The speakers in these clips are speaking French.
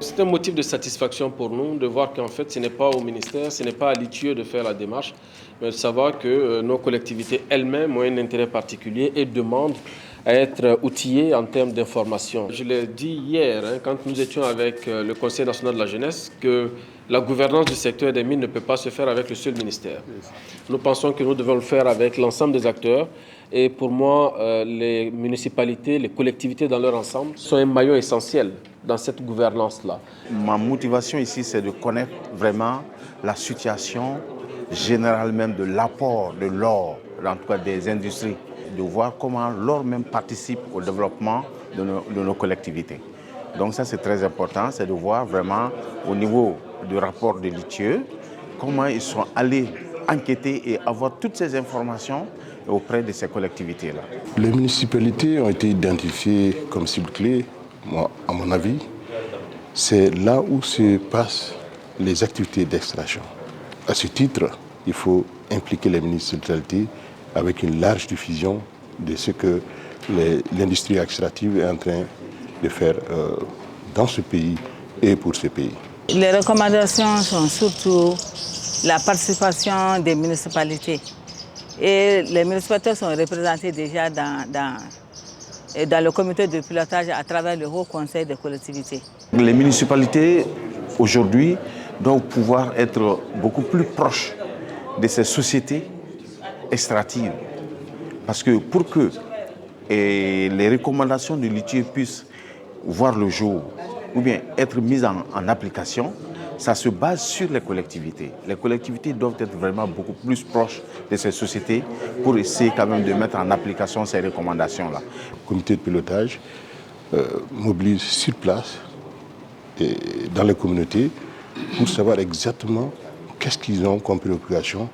C'est un motif de satisfaction pour nous de voir qu'en fait, ce n'est pas au ministère, ce n'est pas à l'ITIE de faire la démarche, mais de savoir que nos collectivités elles-mêmes ont un intérêt particulier et demandent à être outillées en termes d'information. Je l'ai dit hier, quand nous étions avec le Conseil national de la jeunesse, que la gouvernance du secteur des mines ne peut pas se faire avec le seul ministère. Nous pensons que nous devons le faire avec l'ensemble des acteurs. Et pour moi, les municipalités, les collectivités dans leur ensemble sont un maillon essentiel dans cette gouvernance-là. Ma motivation ici, c'est de connaître vraiment la situation générale même de l'apport de l'or, en tout cas des industries, de voir comment l'or même participe au développement de nos collectivités. Donc ça, c'est très important, c'est de voir vraiment au niveau du rapport de l'ITIE, comment ils sont allés enquêter et avoir toutes ces informations auprès de ces collectivités-là. Les municipalités ont été identifiées comme cible clé, à mon avis. C'est là où se passent les activités d'extraction. À ce titre, il faut impliquer les municipalités avec une large diffusion de ce que l'industrie extractive est en train de faire dans ce pays et pour ce pays. Les recommandations sont surtout la participation des municipalités. Et les municipalités sont représentées déjà dans le comité de pilotage à travers le Haut Conseil des collectivités. Les municipalités, aujourd'hui, doivent pouvoir être beaucoup plus proches de ces sociétés extractives. Parce que pour que les recommandations de l'ITIE puissent voir le jour ou bien être mises en application, ça se base sur les collectivités. Les collectivités doivent être vraiment beaucoup plus proches de ces sociétés pour essayer quand même de mettre en application ces recommandations-là. Le comité de pilotage mobilise sur place et dans les communautés pour savoir exactement qu'est-ce qu'ils ont comme préoccupation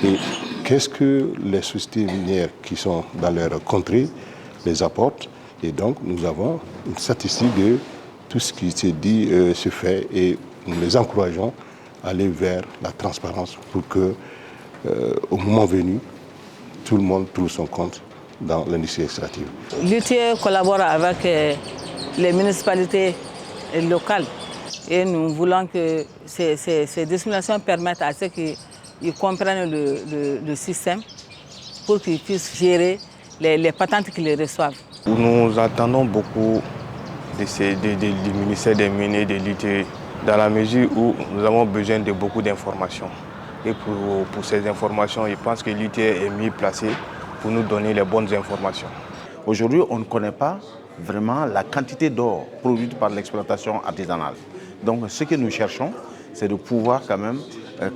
et qu'est-ce que les sociétés minières qui sont dans leur contrée les apportent. Et donc nous avons une statistique de tout ce qui se dit, se fait et nous les encourageons à aller vers la transparence pour que, au moment venu, tout le monde trouve son compte dans l'industrie extractive. L'ITIE collabore avec les municipalités locales et nous voulons que ces dissimulations permettent à ceux qui comprennent le système pour qu'ils puissent gérer les patentes qu'ils reçoivent. Nous attendons beaucoup du ministère des Mines et de l'ITIE dans la mesure où nous avons besoin de beaucoup d'informations. Et pour ces informations, je pense que l'ITIE est mieux placé pour nous donner les bonnes informations. Aujourd'hui, on ne connaît pas vraiment la quantité d'or produite par l'exploitation artisanale. Donc ce que nous cherchons, c'est de pouvoir quand même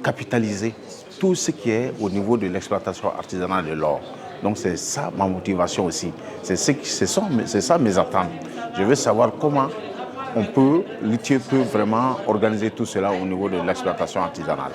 capitaliser tout ce qui est au niveau de l'exploitation artisanale de l'or. Donc c'est ça ma motivation aussi, c'est ça mes attentes. Je veux savoir comment l'ITIE peut vraiment organiser tout cela au niveau de l'exploitation artisanale.